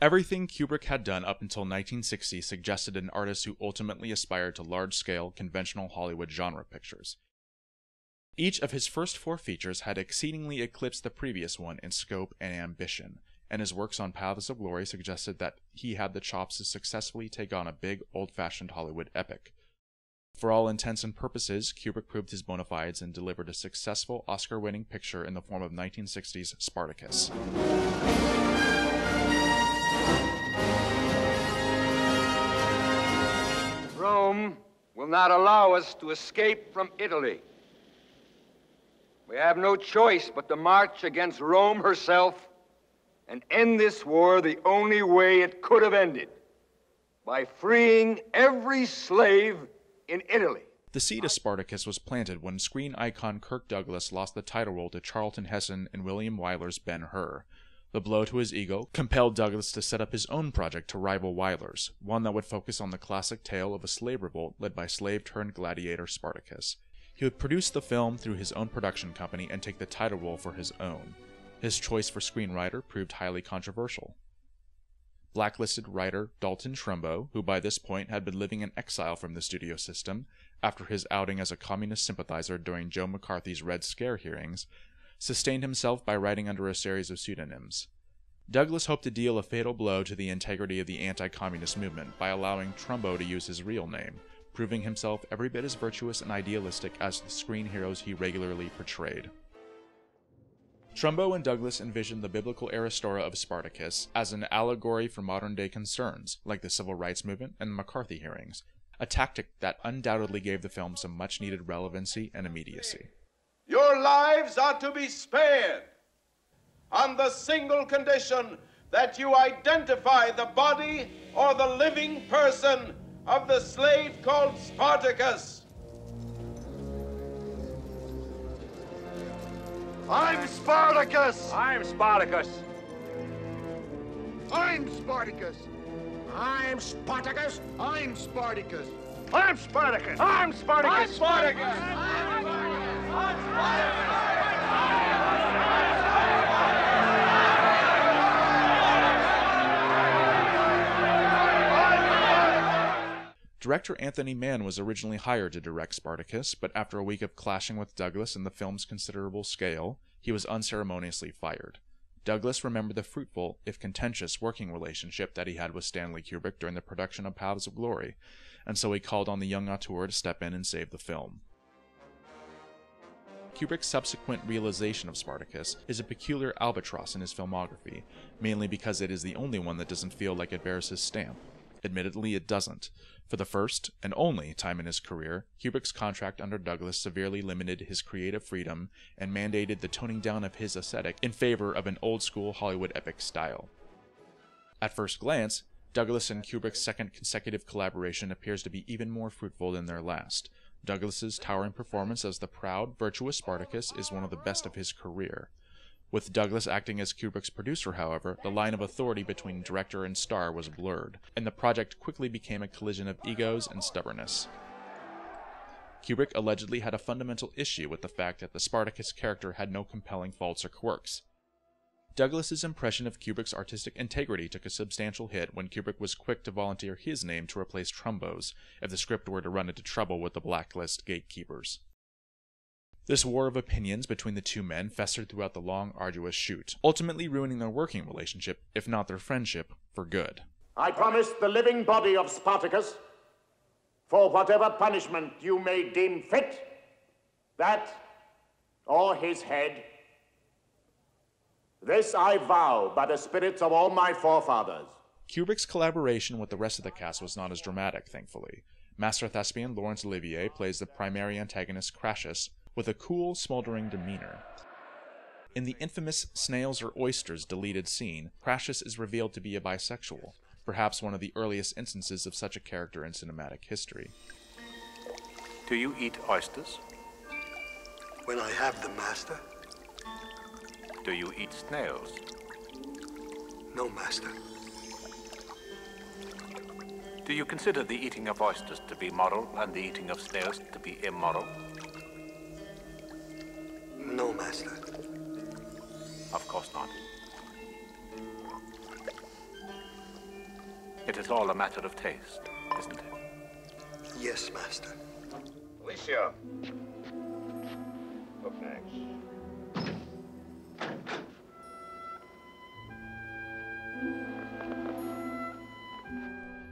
Everything Kubrick had done up until 1960 suggested an artist who ultimately aspired to large-scale, conventional Hollywood genre pictures. Each of his first 4 features had exceedingly eclipsed the previous one in scope and ambition, and his works on Paths of Glory suggested that he had the chops to successfully take on a big, old-fashioned Hollywood epic. For all intents and purposes, Kubrick proved his bona fides and delivered a successful Oscar-winning picture in the form of 1960's Spartacus. Rome will not allow us to escape from Italy. We have no choice but to march against Rome herself and end this war the only way it could have ended, by freeing every slave in Italy. The seed of Spartacus was planted when screen icon Kirk Douglas lost the title role to Charlton Heston in William Wyler's Ben-Hur. The blow to his ego compelled Douglas to set up his own project to rival Wyler's, one that would focus on the classic tale of a slave revolt led by slave-turned-gladiator Spartacus. He would produce the film through his own production company and take the title role for his own. His choice for screenwriter proved highly controversial. Blacklisted writer Dalton Trumbo, who by this point had been living in exile from the studio system after his outing as a communist sympathizer during Joe McCarthy's Red Scare hearings, sustained himself by writing under a series of pseudonyms. Douglas hoped to deal a fatal blow to the integrity of the anti-communist movement by allowing Trumbo to use his real name, proving himself every bit as virtuous and idealistic as the screen heroes he regularly portrayed. Trumbo and Douglas envisioned the biblical Aristora of Spartacus as an allegory for modern-day concerns, like the civil rights movement and the McCarthy hearings, a tactic that undoubtedly gave the film some much-needed relevancy and immediacy. Your lives are to be spared on the single condition that you identify the body or the living person of the slave called Spartacus. I'm Spartacus! I'm Spartacus. I'm Spartacus! I'm Spartacus. I'm Spartacus! I'm Spartacus. I'm Spartacus. I'm Spartacus. Director Anthony Mann was originally hired to direct Spartacus, but after a week of clashing with Douglas and the film's considerable scale, he was unceremoniously fired. Douglas remembered the fruitful, if contentious, working relationship that he had with Stanley Kubrick during the production of Paths of Glory, and so he called on the young auteur to step in and save the film. Kubrick's subsequent realization of Spartacus is a peculiar albatross in his filmography, mainly because it is the only one that doesn't feel like it bears his stamp. Admittedly, it doesn't. For the first, and only, time in his career, Kubrick's contract under Douglas severely limited his creative freedom and mandated the toning down of his aesthetic in favor of an old-school Hollywood epic style. At first glance, Douglas and Kubrick's second consecutive collaboration appears to be even more fruitful than their last. Douglas's towering performance as the proud, virtuous Spartacus is one of the best of his career. With Douglas acting as Kubrick's producer, however, the line of authority between director and star was blurred, and the project quickly became a collision of egos and stubbornness. Kubrick allegedly had a fundamental issue with the fact that the Spartacus character had no compelling faults or quirks. Douglas's impression of Kubrick's artistic integrity took a substantial hit when Kubrick was quick to volunteer his name to replace Trumbo's if the script were to run into trouble with the blacklist gatekeepers. This war of opinions between the two men festered throughout the long, arduous shoot, ultimately ruining their working relationship, if not their friendship, for good. I promise the living body of Spartacus, for whatever punishment you may deem fit, that, or his head, this I vow by the spirits of all my forefathers. Kubrick's collaboration with the rest of the cast was not as dramatic, thankfully. Master thespian Laurence Olivier plays the primary antagonist Crassus, with a cool, smoldering demeanor. In the infamous Snails or Oysters deleted scene, Crassus is revealed to be a bisexual, perhaps one of the earliest instances of such a character in cinematic history. Do you eat oysters? When I have them, master. Do you eat snails? No, master. Do you consider the eating of oysters to be moral and the eating of snails to be immoral? No, master. Of course not. It is all a matter of taste, isn't it? Yes, Master. Alicia. Up next.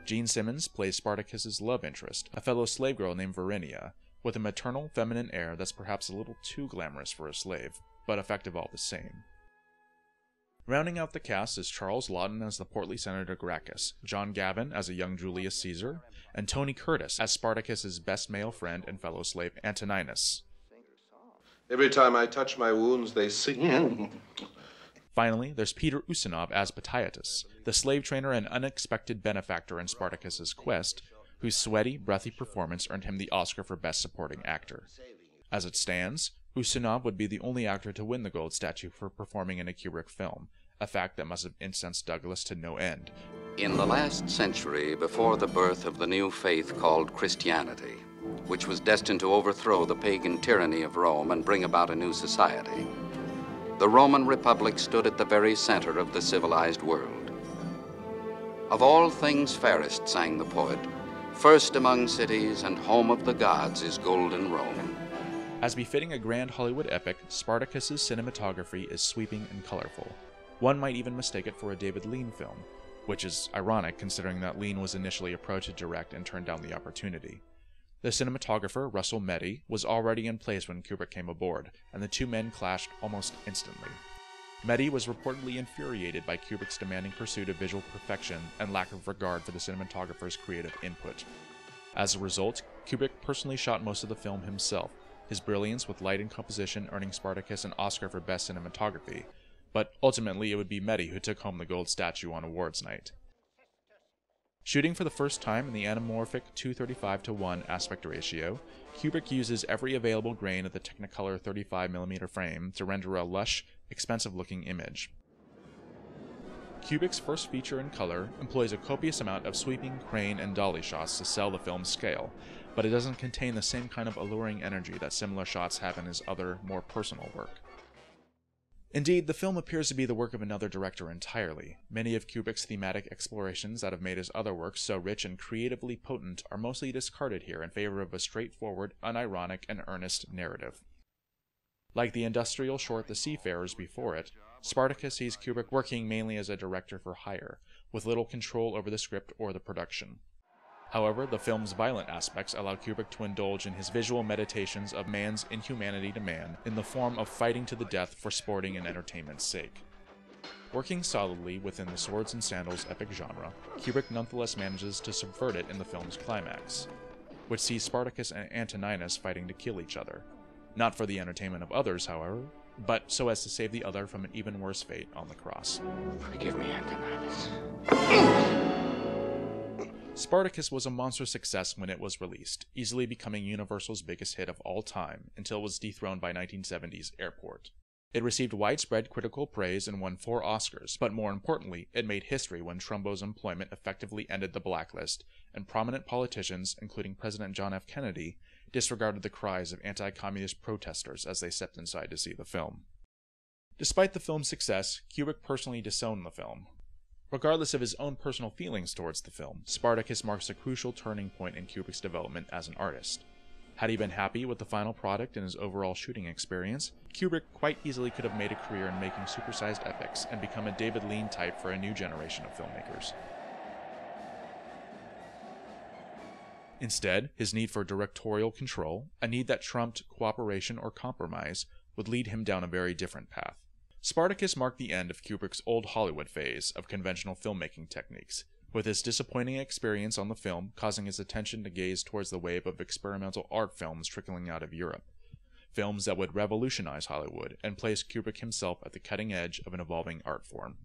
Gene Simmons plays Spartacus's love interest, a fellow slave girl named Verinia, with a maternal, feminine air that's perhaps a little too glamorous for a slave, but effective all the same. Rounding out the cast is Charles Laughton as the portly Senator Gracchus, John Gavin as a young Julius Caesar, and Tony Curtis as Spartacus's best male friend and fellow slave Antoninus. Every time I touch my wounds, they sing. Finally, there's Peter Ustinov as Batiatus, the slave trainer and unexpected benefactor in Spartacus's quest, whose sweaty, breathy performance earned him the Oscar for Best Supporting Actor. As it stands, Ustinov would be the only actor to win the Gold Statue for performing in a Kubrick film, a fact that must have incensed Douglas to no end. In the last century, before the birth of the new faith called Christianity, which was destined to overthrow the pagan tyranny of Rome and bring about a new society, the Roman Republic stood at the very center of the civilized world. Of all things fairest, sang the poet, first among cities and home of the gods is golden Rome. As befitting a grand Hollywood epic, Spartacus's cinematography is sweeping and colorful. One might even mistake it for a David Lean film, which is ironic considering that Lean was initially approached to direct and turned down the opportunity. The cinematographer, Russell Meddy, was already in place when Kubrick came aboard, and the two men clashed almost instantly. Meddy was reportedly infuriated by Kubrick's demanding pursuit of visual perfection and lack of regard for the cinematographer's creative input. As a result, Kubrick personally shot most of the film himself, his brilliance with light and composition earning Spartacus an Oscar for Best Cinematography, but ultimately it would be Meddy who took home the gold statue on awards night. Shooting for the first time in the anamorphic 2:35:1 aspect ratio, Kubrick uses every available grain of the Technicolor 35mm frame to render a lush, expensive-looking image. Kubrick's first feature in color employs a copious amount of sweeping, crane, and dolly shots to sell the film's scale, but it doesn't contain the same kind of alluring energy that similar shots have in his other, more personal work. Indeed, the film appears to be the work of another director entirely. Many of Kubrick's thematic explorations that have made his other works so rich and creatively potent are mostly discarded here in favor of a straightforward, unironic, and earnest narrative. Like the industrial short The Seafarers before it, Spartacus sees Kubrick working mainly as a director for hire, with little control over the script or the production. However, the film's violent aspects allow Kubrick to indulge in his visual meditations of man's inhumanity to man in the form of fighting to the death for sporting and entertainment's sake. Working solidly within the swords and sandals epic genre, Kubrick nonetheless manages to subvert it in the film's climax, which sees Spartacus and Antoninus fighting to kill each other. Not for the entertainment of others, however, but so as to save the other from an even worse fate on the cross. Forgive me, Antoninus. Spartacus was a monster success when it was released, easily becoming Universal's biggest hit of all time, until it was dethroned by 1970's Airport. It received widespread critical praise and won 4 Oscars, but more importantly, it made history when Trumbo's employment effectively ended the blacklist, and prominent politicians, including President John F. Kennedy, disregarded the cries of anti-communist protesters as they stepped inside to see the film. Despite the film's success, Kubrick personally disowned the film. Regardless of his own personal feelings towards the film, Spartacus marks a crucial turning point in Kubrick's development as an artist. Had he been happy with the final product and his overall shooting experience, Kubrick quite easily could have made a career in making supersized epics and become a David Lean type for a new generation of filmmakers. Instead, his need for directorial control, a need that trumped cooperation or compromise, would lead him down a very different path. Spartacus marked the end of Kubrick's old Hollywood phase of conventional filmmaking techniques, with his disappointing experience on the film causing his attention to gaze towards the wave of experimental art films trickling out of Europe, films that would revolutionize Hollywood and place Kubrick himself at the cutting edge of an evolving art form.